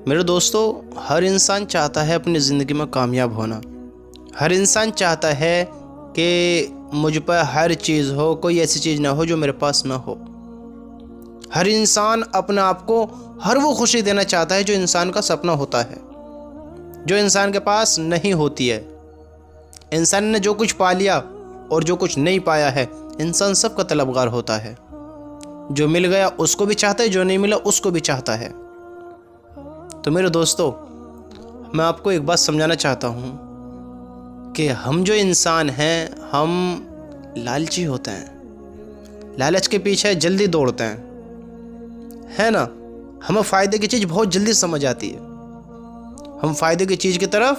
میرے دوستو، ہر انسان چاہتا ہے اپنی زندگی میں کامیاب ہونا۔ ہر انسان چاہتا ہے کہ مجھ پر ہر چیز ہو، کوئی ایسی چیز نہ ہو جو میرے پاس نہ ہو۔ ہر انسان اپنے آپ کو ہر وہ خوشی دینا چاہتا ہے جو انسان کا سپنا ہوتا ہے، جو انسان کے پاس نہیں ہوتی ہے۔ انسان نے جو کچھ پا لیا اور جو کچھ نہیں پایا ہے، انسان سب کا طلبگار ہوتا ہے۔ جو مل گیا اس کو بھی چاہتا ہے، جو نہیں ملا اس کو بھی چاہتا ہے۔ تو میرے دوستو، میں آپ کو ایک بات سمجھانا چاہتا ہوں کہ ہم جو انسان ہیں، ہم لالچی ہوتے ہیں، لالچ کے پیچھے جلدی دوڑتے ہیں، ہے نا؟ ہمیں فائدے کی چیز بہت جلدی سمجھ آتی ہے، ہم فائدے کی چیز کی طرف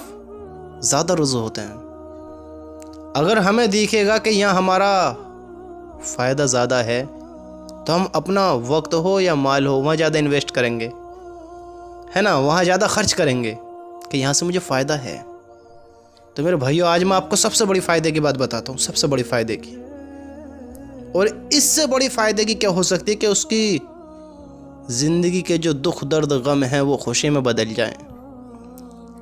زیادہ رجوع ہوتے ہیں۔ اگر ہمیں دیکھے گا کہ یہاں ہمارا فائدہ زیادہ ہے تو ہم اپنا وقت ہو یا مال ہو وہاں زیادہ انویسٹ کریں گے، ہے نا؟ وہاں زیادہ خرچ کریں گے کہ یہاں سے مجھے فائدہ ہے۔ تو میرے بھائیو، آج میں آپ کو سب سے بڑی فائدے کی بات بتاتا ہوں، سب سے بڑی فائدے کی۔ اور اس سے بڑی فائدے کی کیا ہو سکتی ہے کہ اس کی زندگی کے جو دکھ درد غم ہیں وہ خوشی میں بدل جائیں۔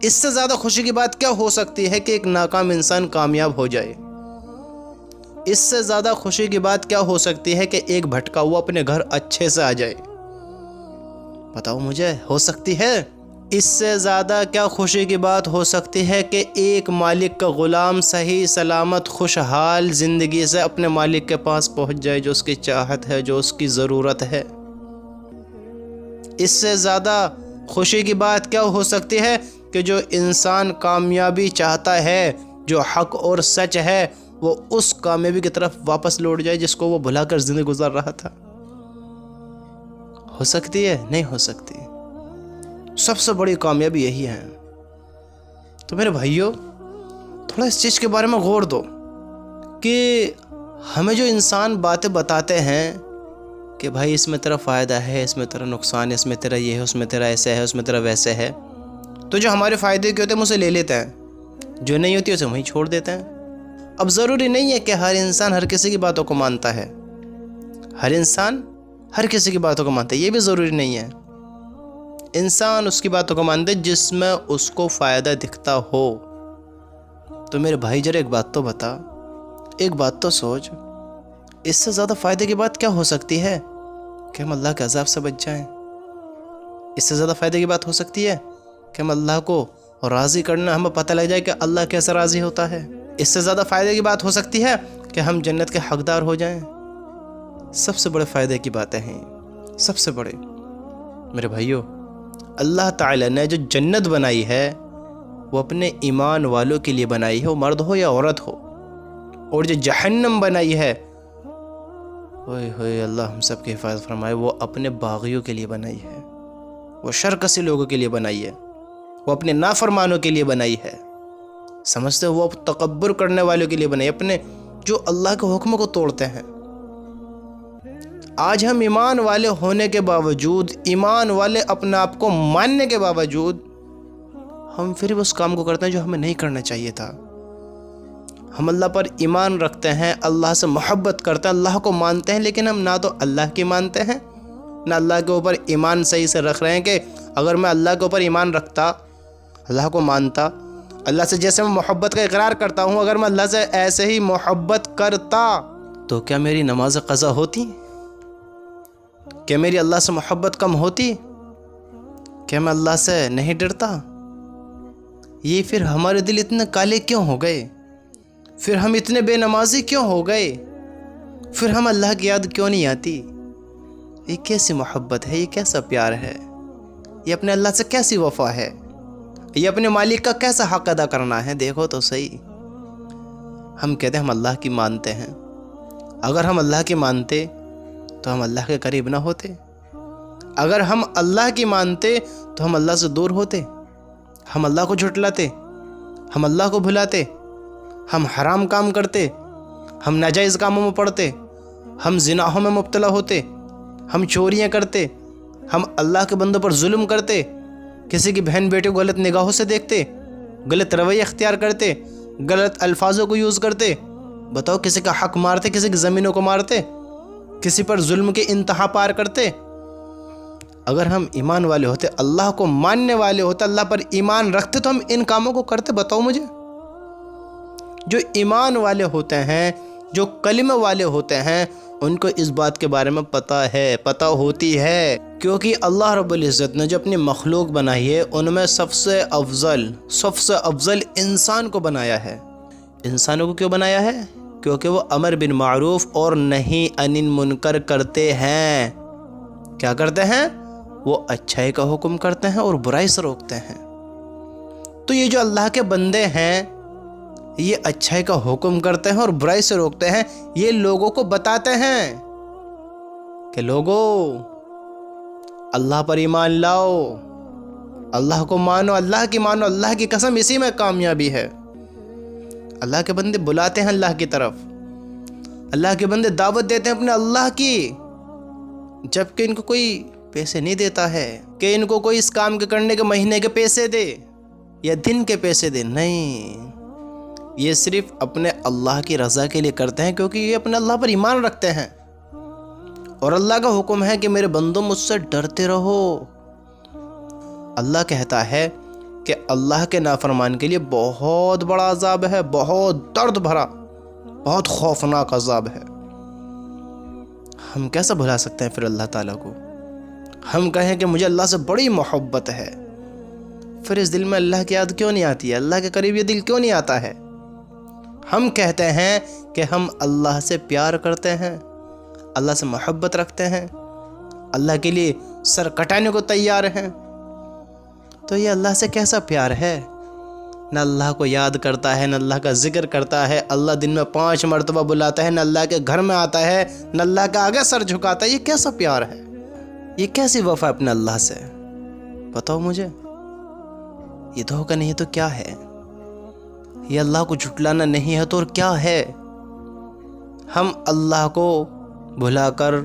اس سے زیادہ خوشی کی بات کیا ہو سکتی ہے کہ ایک ناکام انسان کامیاب ہو جائے۔ اس سے زیادہ خوشی کی بات کیا ہو سکتی ہے کہ ایک بھٹکا ہوا اپنے گھر اچھے سے آ جائے۔ بتاؤ مجھے، ہو سکتی ہے؟ اس سے زیادہ کیا خوشی کی بات ہو سکتی ہے کہ ایک مالک کا غلام صحیح سلامت خوشحال زندگی سے اپنے مالک کے پاس پہنچ جائے، جو اس کی چاہت ہے، جو اس کی ضرورت ہے۔ اس سے زیادہ خوشی کی بات کیا ہو سکتی ہے کہ جو انسان کامیابی چاہتا ہے، جو حق اور سچ ہے، وہ اس کامیابی کی طرف واپس لوٹ جائے جس کو وہ بھلا کر زندگی گزار رہا تھا۔ ہو سکتی ہے؟ نہیں ہو سکتی۔ سب سے بڑی کامیابی یہی ہے۔ تو میرے بھائیو، تھوڑا اس چیز کے بارے میں غور دو کہ ہمیں جو انسان باتیں بتاتے ہیں کہ بھائی اس میں تیرا فائدہ ہے، اس میں تیرا نقصان ہے، اس میں تیرا یہ ہے، اس میں تیرا ایسے ہے، اس میں تیرا ویسے ہے، تو جو ہمارے فائدے کے ہوتے ہیں اسے لے لیتے ہیں، جو نہیں ہوتی اسے وہیں چھوڑ دیتے ہیں۔ اب ضروری نہیں ہے کہ ہر انسان ہر کسی کی باتوں کو مانتا ہے، ہر انسان ہر کسی کی باتوں کو مانتا ہے، یہ بھی ضروری نہیں ہے۔ انسان اس کی باتوں کو مانتے جس میں اس کو فائدہ دکھتا ہو۔ تو میرے بھائی ذرا ایک بات تو بتا، ایک بات تو سوچ، اس سے زیادہ فائدے کی بات کیا ہو سکتی ہے کہ ہم اللہ کے عذاب سے بچ جائیں؟ اس سے زیادہ فائدے کی بات ہو سکتی ہے کہ ہم اللہ کو راضی کرنا، ہمیں پتہ لگ جائے کہ اللہ کیسے راضی ہوتا ہے؟ اس سے زیادہ فائدے کی بات ہو سکتی ہے کہ ہم جنت کے حقدار ہو جائیں؟ سب سے بڑے فائدے کی باتیں ہیں، سب سے بڑے۔ میرے بھائیو، اللہ تعالیٰ نے جو جنت بنائی ہے وہ اپنے ایمان والوں کے لیے بنائی ہے، وہ مرد ہو یا عورت ہو۔ اور جو جہنم بنائی ہے، اوئے ہوئے اللہ ہم سب کی حفاظت فرمائے، وہ اپنے باغیوں کے لیے بنائی ہے، وہ شرکسی لوگوں کے لیے بنائی ہے، وہ اپنے نافرمانوں کے لیے بنائی ہے۔ سمجھتے ہو؟ وہ تکبر کرنے والوں کے لیے بنائی، اپنے جو اللہ کے حکم کو توڑتے ہیں۔ آج ہم ایمان والے ہونے کے باوجود، ایمان والے اپنے آپ کو ماننے کے باوجود، ہم پھر بھی اس کام کو کرتے ہیں جو ہمیں نہیں کرنا چاہیے تھا۔ ہم اللہ پر ایمان رکھتے ہیں، اللہ سے محبت کرتے ہیں، اللہ کو مانتے ہیں، لیکن ہم نہ تو اللہ کی مانتے ہیں، نہ اللہ کے اوپر ایمان صحیح سے رکھ رہے ہیں کہ اگر میں اللہ کے اوپر ایمان رکھتا، اللہ کو مانتا، اللہ سے جیسے میں محبت کا اقرار کرتا ہوں، اگر میں اللہ سے ایسے ہی محبت کرتا تو کیا میری نماز قضا ہوتی؟ کیا میری اللہ سے محبت کم ہوتی؟ کیا میں اللہ سے نہیں ڈرتا؟ یہ پھر ہمارے دل اتنے کالے کیوں ہو گئے؟ پھر ہم اتنے بے نمازی کیوں ہو گئے؟ پھر ہم اللہ کی یاد کیوں نہیں آتی؟ یہ کیسی محبت ہے؟ یہ کیسا پیار ہے؟ یہ اپنے اللہ سے کیسی وفا ہے؟ یہ اپنے مالک کا کیسا حق ادا کرنا ہے؟ دیکھو تو صحیح۔ ہم کہتے ہیں ہم اللہ کی مانتے ہیں، اگر ہم اللہ کی مانتے تو ہم اللہ کے قریب نہ ہوتے، اگر ہم اللہ کی مانتے تو ہم اللہ سے دور ہوتے، ہم اللہ کو جھٹلاتے، ہم اللہ کو بھلاتے، ہم حرام کام کرتے، ہم ناجائز کاموں میں پڑتے، ہم زناحوں میں مبتلا ہوتے، ہم چوریاں کرتے، ہم اللہ کے بندوں پر ظلم کرتے، کسی کی بہن بیٹے کو غلط نگاہوں سے دیکھتے، غلط رویہ اختیار کرتے، غلط الفاظوں کو یوز کرتے۔ بتاؤ، کسی کا حق مارتے، کسی کی زمینوں کو مارتے، کسی پر ظلم کے انتہا پار کرتے۔ اگر ہم ایمان والے ہوتے، اللہ کو ماننے والے ہوتے، اللہ پر ایمان رکھتے، تو ہم ان کاموں کو کرتے؟ بتاؤ مجھے۔ جو ایمان والے ہوتے ہیں، جو کلمہ والے ہوتے ہیں، ان کو اس بات کے بارے میں پتہ ہوتی ہے، کیونکہ اللہ رب العزت نے جو اپنی مخلوق بنائی ہے ان میں سب سے افضل انسان کو بنایا ہے۔ انسانوں کو کیوں بنایا ہے؟ کیونکہ وہ امر بالمعروف اور نہی عن المنکر کرتے ہیں۔ کیا کرتے ہیں؟ وہ اچھائی کا حکم کرتے ہیں اور برائی سے روکتے ہیں۔ تو یہ جو اللہ کے بندے ہیں، یہ اچھائی کا حکم کرتے ہیں اور برائی سے روکتے ہیں، یہ لوگوں کو بتاتے ہیں کہ لوگوں اللہ پر ایمان لاؤ، اللہ کو مانو، اللہ کی مانو، اللہ کی قسم اسی میں کامیابی ہے۔ اللہ کے بندے بلاتے ہیں اللہ کی طرف، اللہ کے بندے دعوت دیتے ہیں اپنے اللہ کی، جبکہ ان کو کوئی پیسے نہیں دیتا ہے کہ ان کو کوئی اس کام کے کرنے کے مہینے کے پیسے دے یا دن کے پیسے دے، نہیں، یہ صرف اپنے اللہ کی رضا کے لیے کرتے ہیں، کیونکہ یہ اپنے اللہ پر ایمان رکھتے ہیں، اور اللہ کا حکم ہے کہ میرے بندوں مجھ سے ڈرتے رہو۔ اللہ کہتا ہے کہ اللہ کے نافرمان کے لیے بہت بڑا عذاب ہے، بہت درد بھرا، بہت خوفناک عذاب ہے۔ ہم کیسا بھلا سکتے ہیں پھر اللہ تعالیٰ کو؟ ہم کہیں کہ مجھے اللہ سے بڑی محبت ہے، پھر اس دل میں اللہ کی یاد کیوں نہیں آتی ہے؟ اللہ کے قریب یہ دل کیوں نہیں آتا ہے؟ ہم کہتے ہیں کہ ہم اللہ سے پیار کرتے ہیں، اللہ سے محبت رکھتے ہیں، اللہ کے لیے سر کٹانے کو تیار ہیں، تو یہ اللہ سے کیسا پیار ہے؟ نہ اللہ کو یاد کرتا ہے، نہ اللہ کا ذکر کرتا ہے، اللہ دن میں 5 مرتبہ بلاتا ہے، نہ اللہ کے گھر میں آتا ہے، نہ اللہ کے آگے سر جھکاتا ہے۔ یہ کیسا پیار ہے؟ یہ کیسی وفا اپنے اللہ سے؟ بتاؤ مجھے۔ یہ دھوکہ نہیں تو کیا ہے؟ یہ اللہ کو جھٹلانا نہیں ہے تو اور کیا ہے؟ ہم اللہ کو بھلا کر،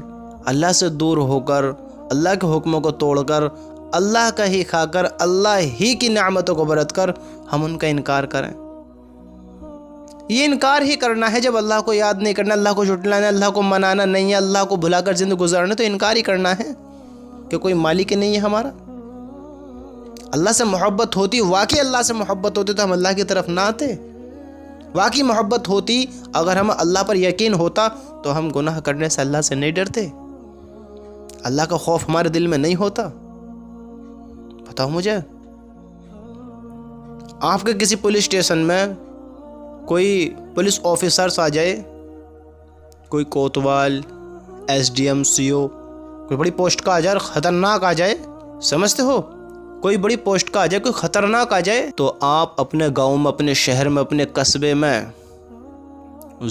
اللہ سے دور ہو کر، اللہ کے حکموں کو توڑ کر، اللہ کا ہی کھا کر، اللہ ہی کی نعمتوں کو برت کر ہم ان کا انکار کریں۔ یہ انکار ہی کرنا ہے جب اللہ کو یاد نہیں کرنا، اللہ کو جھٹلانا، اللہ کو منانا نہیں ہے، اللہ کو بھلا کر زندگی گزارنا، تو انکار ہی کرنا ہے کہ کوئی مالک نہیں ہے ہمارا۔ اللہ سے محبت ہوتی، واقعی اللہ سے محبت ہوتی تو ہم اللہ کی طرف نہ آتے۔ واقعی محبت ہوتی، اگر ہم اللہ پر یقین ہوتا تو ہم گناہ کرنے سے اللہ سے نہیں ڈرتے، اللہ کا خوف ہمارے دل میں نہیں ہوتا۔ بتاؤ مجھے، آپ کے کسی پولیس اسٹیشن میں کوئی پولیس آفیسرز آ جائے، کوئی کوتوال، ایس ڈی ایم، سی او، کوئی بڑی پوسٹ کا آ جائے اور خطرناک آ جائے، سمجھتے ہو؟ کوئی بڑی پوسٹ کا آ جائے، کوئی خطرناک آ جائے، تو آپ اپنے گاؤں میں، اپنے شہر میں، اپنے قصبے میں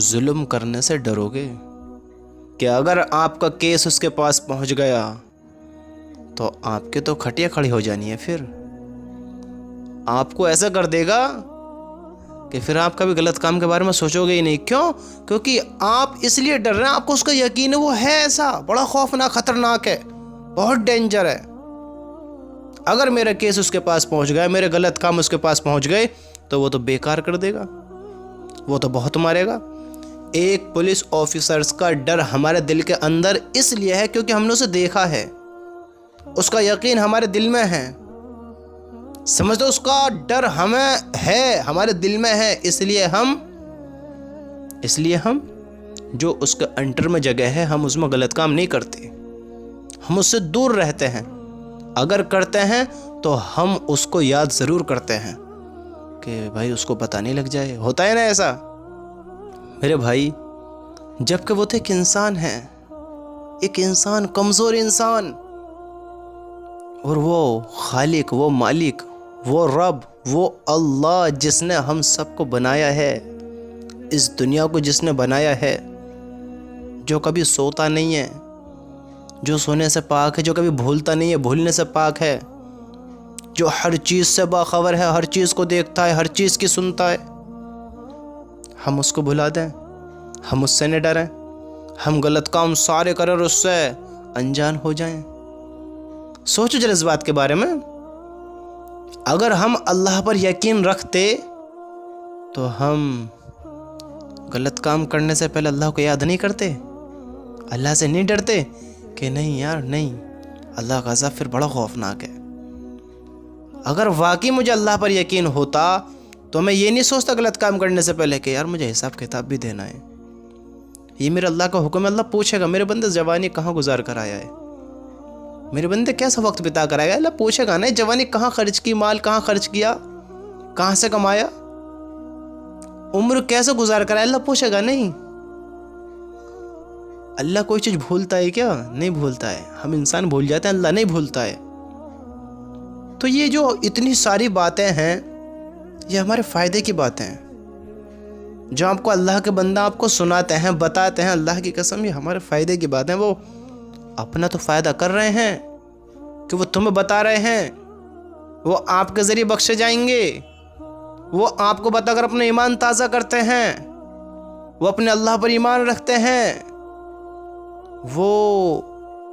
ظلم کرنے سے ڈرو گے کہ اگر آپ کا کیس اس کے پاس پہنچ گیا تو آپ کے تو کھٹیا کھڑی ہو جانی ہے، پھر آپ کو ایسا کر دے گا کہ پھر آپ کبھی غلط کام کے بارے میں سوچو گے ہی نہیں۔ کیوں؟ کیونکہ آپ اس لیے ڈر رہے ہیں، آپ کو اس کا یقین ہے وہ ہے ایسا بڑا خوفناک، خطرناک ہے، بہت ڈینجر ہے۔ اگر میرا کیس اس کے پاس پہنچ گیا، میرے غلط کام اس کے پاس پہنچ گئے تو وہ تو بیکار کر دے گا، وہ تو بہت مارے گا۔ ایک پولیس آفیسرز کا ڈر ہمارے دل کے اندر اس لیے ہے کیونکہ ہم نے اسے دیکھا ہے، اس کا یقین ہمارے دل میں ہے، سمجھ دو، اس کا ڈر ہمیں ہے، ہمارے دل میں ہے، اس لیے ہم جو اس کے انڈر میں جگہ ہے ہم اس میں غلط کام نہیں کرتے، ہم اس سے دور رہتے ہیں۔ اگر کرتے ہیں تو ہم اس کو یاد ضرور کرتے ہیں کہ بھائی اس کو پتہ نہیں لگ جائے، ہوتا ہے نا ایسا میرے بھائی؟ جبکہ وہ تو ایک انسان ہے، ایک انسان، کمزور انسان، اور وہ خالق، وہ مالک، وہ رب، وہ اللہ جس نے ہم سب کو بنایا ہے، اس دنیا کو جس نے بنایا ہے، جو کبھی سوتا نہیں ہے، جو سونے سے پاک ہے، جو کبھی بھولتا نہیں ہے، بھولنے سے پاک ہے، جو ہر چیز سے باخبر ہے، ہر چیز کو دیکھتا ہے، ہر چیز کی سنتا ہے، ہم اس کو بھلا دیں، ہم اس سے نہ ڈریں، ہم غلط کام سارے کریں اور اس سے انجان ہو جائیں۔ سوچو ذرا اس بات کے بارے میں، اگر ہم اللہ پر یقین رکھتے تو ہم غلط کام کرنے سے پہلے اللہ کو یاد نہیں کرتے، اللہ سے نہیں ڈرتے کہ نہیں یار نہیں، اللہ کا عذاب پھر بڑا خوفناک ہے۔ اگر واقعی مجھے اللہ پر یقین ہوتا تو میں یہ نہیں سوچتا غلط کام کرنے سے پہلے کہ یار مجھے حساب کتاب بھی دینا ہے، یہ میرا اللہ کا حکم ہے، اللہ پوچھے گا میرے بندے جوانی کہاں گزار کر آیا ہے، میرے بندے کیسا وقت بتا کر آئے گا، اللہ پوچھے گا نا جوانی کہاں خرچ کی، مال کہاں خرچ کیا، کہاں سے کمایا، عمر کیسے گزار کر آیا، اللہ پوچھے گا نہیں۔ اللہ کوئی چیز بھولتا ہے کیا؟ نہیں بھولتا ہے، ہم انسان بھول جاتے ہیں، اللہ نہیں بھولتا ہے۔ تو یہ جو اتنی ساری باتیں ہیں یہ ہمارے فائدے کی باتیں ہیں، جو آپ کو اللہ کے بندہ آپ کو سناتے ہیں، بتاتے ہیں، اللہ کی قسم یہ ہمارے فائدے کی باتیں۔ وہ اپنا تو فائدہ کر رہے ہیں کہ وہ تمہیں بتا رہے ہیں، وہ آپ کے ذریعے بخشے جائیں گے، وہ آپ کو بتا کر اپنا ایمان تازہ کرتے ہیں، وہ اپنے اللہ پر ایمان رکھتے ہیں۔ وہ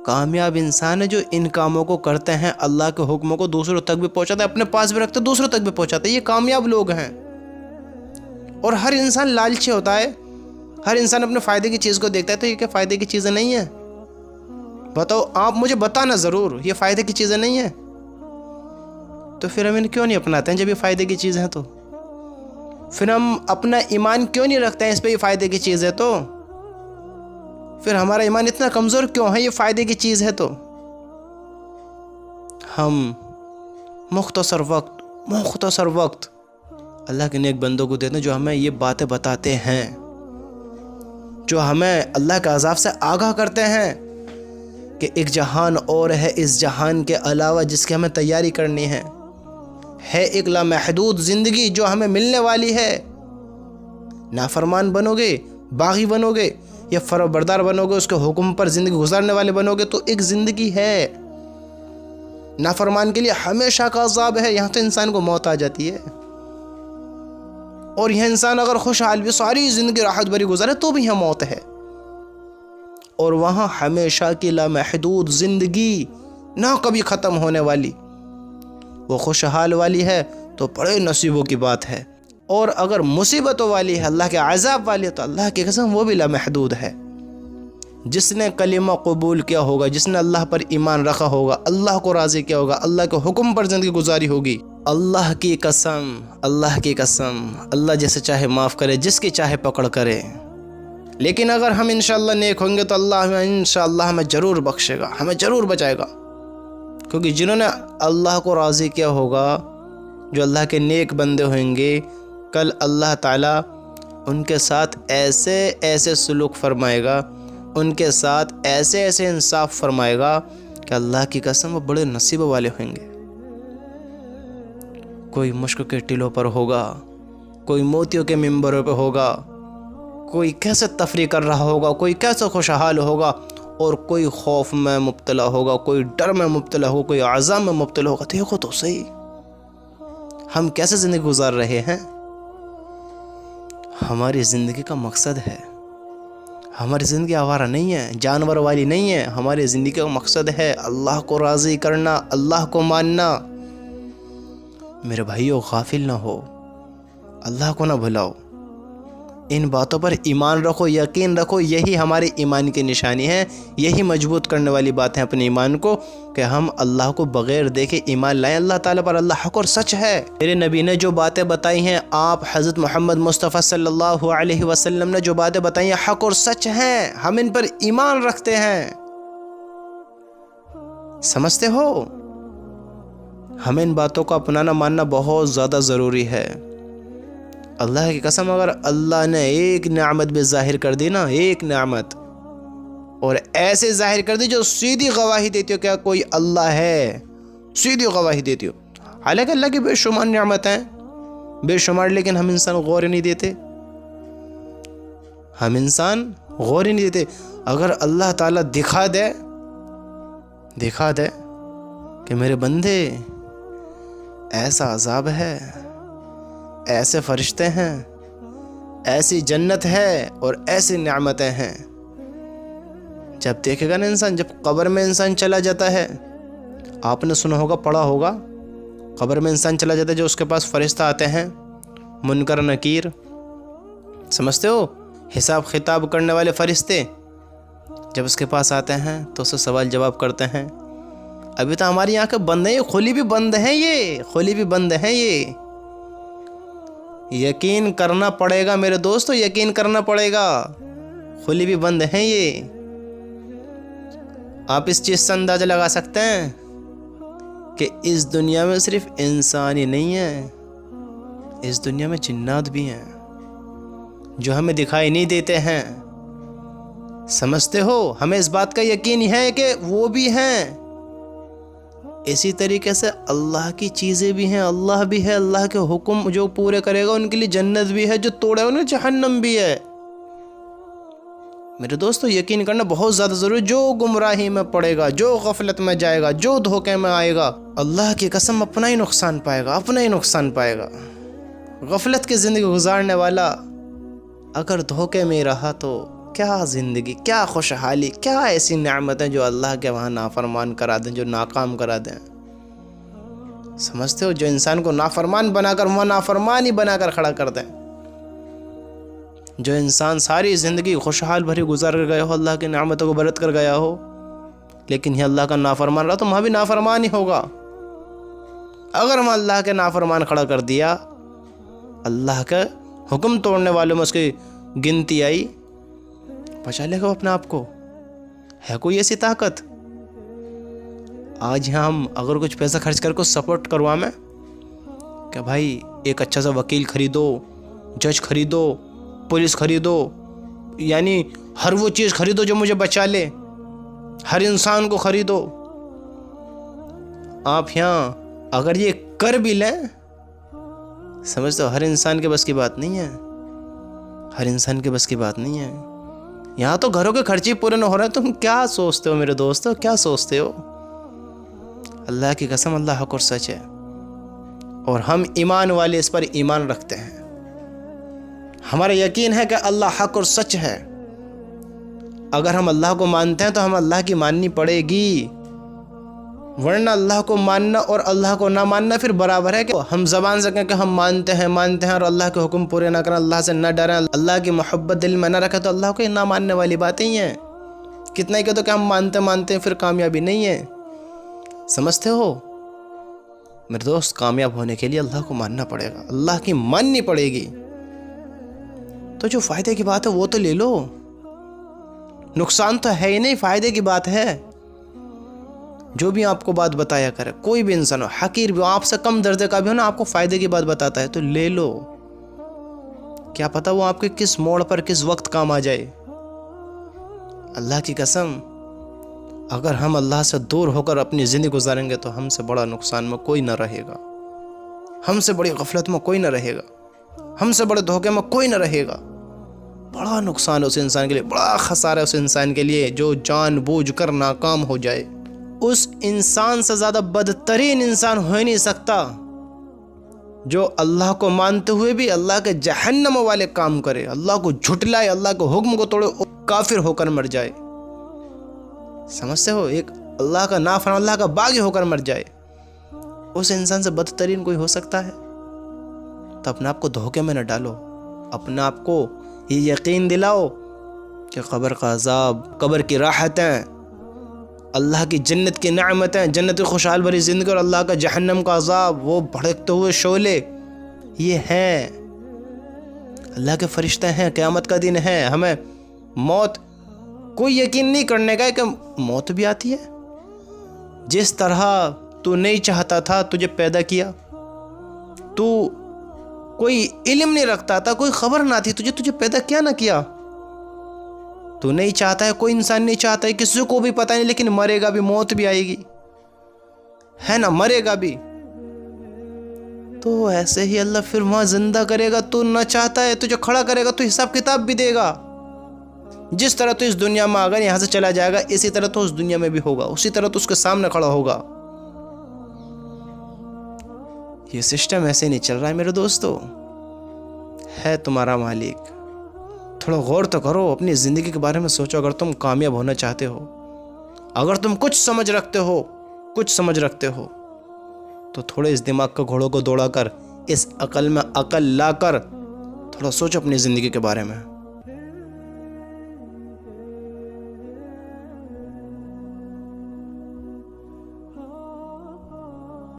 کامیاب انسان ہے جو ان کاموں کو کرتے ہیں، اللہ کے حکموں کو دوسروں تک بھی پہنچاتا ہے، اپنے پاس بھی رکھتے ہیں، دوسروں تک بھی پہنچاتے ہیں، یہ کامیاب لوگ ہیں۔ اور ہر انسان لالچی ہوتا ہے، ہر انسان اپنے فائدے کی چیز کو دیکھتا ہے، تو یہ کیا فائدے کی چیزیں نہیں ہیں؟ بتاؤ، آپ مجھے بتانا ضرور یہ فائدے کی چیزیں نہیں ہیں، تو پھر ہم انہیں کیوں نہیں اپناتے ہیں جب یہ فائدے کی چیز ہے؟ تو پھر ہم اپنا ایمان کیوں نہیں رکھتے ہیں اس پہ یہ فائدے کی چیز ہے؟ تو پھر ہمارا ایمان اتنا کمزور کیوں ہے یہ فائدے کی چیز ہے؟ تو ہم مختصر وقت اللہ کے نیک بندوں کو دیتے ہیں جو ہمیں یہ باتیں بتاتے ہیں، جو ہمیں اللہ کے عذاب سے آگاہ کرتے ہیں کہ ایک جہان اور ہے اس جہان کے علاوہ جس کی ہمیں تیاری کرنی ہے ایک لامحدود زندگی جو ہمیں ملنے والی ہے۔ نافرمان بنو گے، باغی بنو گے یا فرمانبردار بنو گے، اس کے حکم پر زندگی گزارنے والے بنو گے، تو ایک زندگی ہے۔ نافرمان کے لیے ہمیشہ کا عذاب ہے، یہاں تو انسان کو موت آ جاتی ہے، اور یہ انسان اگر خوشحال بھی ساری زندگی راحت بھری گزارے تو بھی یہاں موت ہے، اور وہاں ہمیشہ کی لامحدود زندگی نہ کبھی ختم ہونے والی، وہ خوشحال والی ہے تو بڑے نصیبوں کی بات ہے، اور اگر مصیبتوں والی ہے، اللہ کے عذاب والی ہے، تو اللہ کی قسم وہ بھی لامحدود ہے۔ جس نے کلمہ قبول کیا ہوگا، جس نے اللہ پر ایمان رکھا ہوگا، اللہ کو راضی کیا ہوگا، اللہ کے حکم پر زندگی گزاری ہوگی، اللہ کی قسم اللہ جیسے چاہے معاف کرے، جس کی چاہے پکڑ کرے۔ لیکن اگر ہم انشاءاللہ نیک ہوں گے تو اللہ ہمیں انشاءاللہ ہمیں ضرور بخشے گا، ہمیں ضرور بچائے گا، کیونکہ جنہوں نے اللہ کو راضی کیا ہوگا، جو اللہ کے نیک بندے ہوئیں گے، کل اللہ تعالیٰ ان کے ساتھ ایسے ایسے سلوک فرمائے گا، ان کے ساتھ ایسے ایسے انصاف فرمائے گا کہ اللہ کی قسم وہ بڑے نصیب والے ہوئیں گے۔ کوئی مشک کے ٹلوں پر ہوگا، کوئی موتیوں کے ممبروں پہ ہوگا، کوئی کیسے تفریح کر رہا ہوگا، کوئی کیسے خوشحال ہوگا، اور کوئی خوف میں مبتلا ہوگا، کوئی ڈر میں مبتلا ہوگا، کوئی عذاب میں مبتلا ہوگا۔ دیکھو تو صحیح ہم کیسے زندگی گزار رہے ہیں۔ ہماری زندگی کا مقصد ہے، ہماری زندگی آوارہ نہیں ہے، جانور والی نہیں ہے، ہماری زندگی کا مقصد ہے اللہ کو راضی کرنا، اللہ کو ماننا۔ میرے بھائیو، غافل نہ ہو، اللہ کو نہ بھلاؤ، ان باتوں پر ایمان رکھو، یقین رکھو، یہی ہمارے ایمان کی نشانی ہے، یہی مضبوط کرنے والی بات ہے اپنے ایمان کو، کہ ہم اللہ کو بغیر دیکھے ایمان لائیں اللہ تعالیٰ پر۔ اللہ حق اور سچ ہے۔ میرے نبی نے جو باتیں بتائی ہیں، آپ حضرت محمد مصطفیٰ صلی اللہ علیہ وسلم نے جو باتیں بتائی ہیں، حق اور سچ ہیں، ہم ان پر ایمان رکھتے ہیں۔ سمجھتے ہو؟ ہمیں ان باتوں کو اپنانا ماننا بہت زیادہ ضروری ہے۔ اللہ کی قسم، اگر اللہ نے ایک نعمت بھی ظاہر کر دی نا، ایک نعمت، اور ایسے ظاہر کر دی جو سیدھی گواہی دیتی ہو کہ کوئی اللہ ہے، سیدھی گواہی دیتی ہو، حالانکہ اللہ کی بے شمار نعمت ہیں، بے شمار، لیکن ہم انسان غور نہیں دیتے، ہم انسان غور ہی نہیں دیتے۔ اگر اللہ تعالیٰ دکھا دے کہ میرے بندے ایسا عذاب ہے، ایسے فرشتے ہیں، ایسی جنت ہے اور ایسی نعمتیں ہیں، جب دیکھے گا نا انسان، جب قبر میں انسان چلا جاتا ہے، آپ نے سنا ہوگا، پڑھا ہوگا، قبر میں انسان چلا جاتا ہے، جو اس کے پاس فرشتہ آتے ہیں، منکر نکیر، سمجھتے ہو، حساب خطاب کرنے والے فرشتے، جب اس کے پاس آتے ہیں تو اسے سوال جواب کرتے ہیں ابھی تو ہماری آنکھیں بند ہیں، کھلی بھی بند ہیں، یہ کھلی بھی بند ہیں. یہ یقین کرنا پڑے گا میرے دوستو، یقین کرنا پڑے گا، کھلی بھی بند ہیں یہ. آپ اس چیز سے اندازہ لگا سکتے ہیں کہ اس دنیا میں صرف انسان ہی نہیں ہے، اس دنیا میں جنات بھی ہیں جو ہمیں دکھائی نہیں دیتے ہیں. سمجھتے ہو؟ ہمیں اس بات کا یقین ہے کہ وہ بھی ہیں. اسی طریقے سے اللہ کی چیزیں بھی ہیں، اللہ بھی ہے، اللہ کے حکم جو پورے کرے گا ان کے لیے جنت بھی ہے، جو توڑے گا ان کے لیے جہنم بھی ہے. میرے دوستو یقین کرنا بہت زیادہ ضروری. جو گمراہی میں پڑے گا، جو غفلت میں جائے گا، جو دھوکے میں آئے گا، اللہ کی قسم اپنا ہی نقصان پائے گا، اپنا ہی نقصان پائے گا. غفلت کی زندگی گزارنے والا اگر دھوکے میں رہا تو کیا زندگی، کیا خوشحالی، کیا ایسی نعمتیں جو اللہ کے وہاں نافرمان کرا دیں، جو ناکام کرا دیں. سمجھتے ہو؟ جو انسان کو نافرمان بنا کر وہاں نافرمان ہی بنا کر کھڑا کر دیں. جو انسان ساری زندگی خوشحال بھری گزار کر گیا ہو، اللہ کی نعمتوں کو برت کر گیا ہو، لیکن یہ اللہ کا نافرمان رہا تو وہاں بھی نافرمان ہی ہوگا. اگر وہاں اللہ کے نافرمان کھڑا کر دیا، اللہ کے حکم توڑنے والوں میں اس کی گنتی آئی، بچا لے گا اپنے آپ کو. ہے کوئی ایسی طاقت؟ آج یہاں ہم اگر کچھ پیسہ خرچ کر کو سپورٹ کروا میں کہ بھائی ایک اچھا سا وکیل خریدو، جج خریدو، پولیس خریدو، یعنی ہر وہ چیز خریدو جو مجھے بچا لے، ہر انسان کو خریدو. آپ یہاں اگر یہ کر بھی لیں، سمجھتے ہو ہر انسان کے بس کی بات نہیں ہے، ہر انسان کے بس کی بات نہیں ہے. یہاں تو گھروں کے خرچے پورے نہ ہو رہے ہیں. تم کیا سوچتے ہو میرے دوستو، کیا سوچتے ہو؟ اللہ کی قسم اللہ حق اور سچ ہے، اور ہم ایمان والے اس پر ایمان رکھتے ہیں. ہمارا یقین ہے کہ اللہ حق اور سچ ہے. اگر ہم اللہ کو مانتے ہیں تو ہم اللہ کی ماننی پڑے گی، ورنہ اللہ کو ماننا اور اللہ کو نہ ماننا پھر برابر ہے. کہ ہم زبان سے کہیں کہ ہم مانتے ہیں اور اللہ کے حکم پورے نہ کریں، اللہ سے نہ ڈریں، اللہ کی محبت دل میں نہ رکھیں، تو اللہ کو نہ ماننے والی باتیں ہی ہیں. کتنا ہی کہتے کہ ہم مانتے ہیں پھر کامیابی نہیں ہے. سمجھتے ہو میرے دوست؟ کامیاب ہونے کے لیے اللہ کو ماننا پڑے گا، اللہ کی ماننی پڑے گی. تو جو فائدے کی بات ہے وہ تو لے لو، نقصان تو ہے ہی نہیں، فائدے کی بات ہے. جو بھی آپ کو بات بتایا کرے، کوئی بھی انسان ہو، حقیر بھی ہو، آپ سے کم درجے کا بھی ہو نا، آپ کو فائدے کی بات بتاتا ہے تو لے لو. کیا پتہ وہ آپ کے کس موڑ پر کس وقت کام آ جائے. اللہ کی قسم اگر ہم اللہ سے دور ہو کر اپنی زندگی گزاریں گے تو ہم سے بڑا نقصان میں کوئی نہ رہے گا، ہم سے بڑی غفلت میں کوئی نہ رہے گا، ہم سے بڑے دھوکے میں کوئی نہ رہے گا. بڑا نقصان ہے اس انسان کے لیے، بڑا خسارہ ہے اس انسان کے لیے جو جان بوجھ کر ناکام ہو جائے. اس انسان سے زیادہ بدترین انسان ہو ہی نہیں سکتا جو اللہ کو مانتے ہوئے بھی اللہ کے جہنم والے کام کرے، اللہ کو جھٹلائے، اللہ کے حکم کو توڑے، کافر ہو کر مر جائے. سمجھتے ہو؟ ایک اللہ کا نافرمان، اللہ کا باغی ہو کر مر جائے. اس انسان سے بدترین کوئی ہو سکتا ہے؟ تو اپنے آپ کو دھوکے میں نہ ڈالو، اپنے آپ کو یہ یقین دلاؤ کہ قبر کا عذاب، قبر کی راحتیں، اللہ کی جنت کی نعمتیں، جنت کی خوشحال بھری زندگی، اور اللہ کا جہنم کا عذاب، وہ بھڑکتے ہوئے شعلے، یہ ہیں. اللہ کے فرشتے ہیں، قیامت کا دن ہے. ہمیں موت کوئی یقین نہیں کرنے کا ہے کہ موت بھی آتی ہے. جس طرح تو نہیں چاہتا تھا تجھے پیدا کیا، تو کوئی علم نہیں رکھتا تھا، کوئی خبر نہ تھی تجھے پیدا کیا نہ کیا. تو نہیں چاہتا ہے، کوئی انسان نہیں چاہتا ہے، کسی کو بھی پتہ نہیں، لیکن مرے گا بھی، موت بھی آئے گی، ہے نا، مرے گا بھی. تو ایسے ہی اللہ پھر وہاں زندہ کرے گا. تو نہ چاہتا ہے تجھے کھڑا کرے گا، تو حساب کتاب بھی دے گا. جس طرح تو اس دنیا میں اگر یہاں سے چلا جائے گا، اسی طرح تو اس دنیا میں بھی ہوگا، اسی طرح تو اس کے سامنے کھڑا ہوگا. یہ سسٹم ایسے نہیں چل رہا ہے میرے دوستو. ہے تمہارا مالک. تھوڑا غور تو کرو، اپنی زندگی کے بارے میں سوچو. اگر تم کامیاب ہونا چاہتے ہو، اگر تم کچھ سمجھ رکھتے ہو تو تھوڑے اس دماغ کا گھوڑوں کو دوڑا کر، اس عقل میں عقل لا کر تھوڑا سوچو اپنی زندگی کے بارے میں.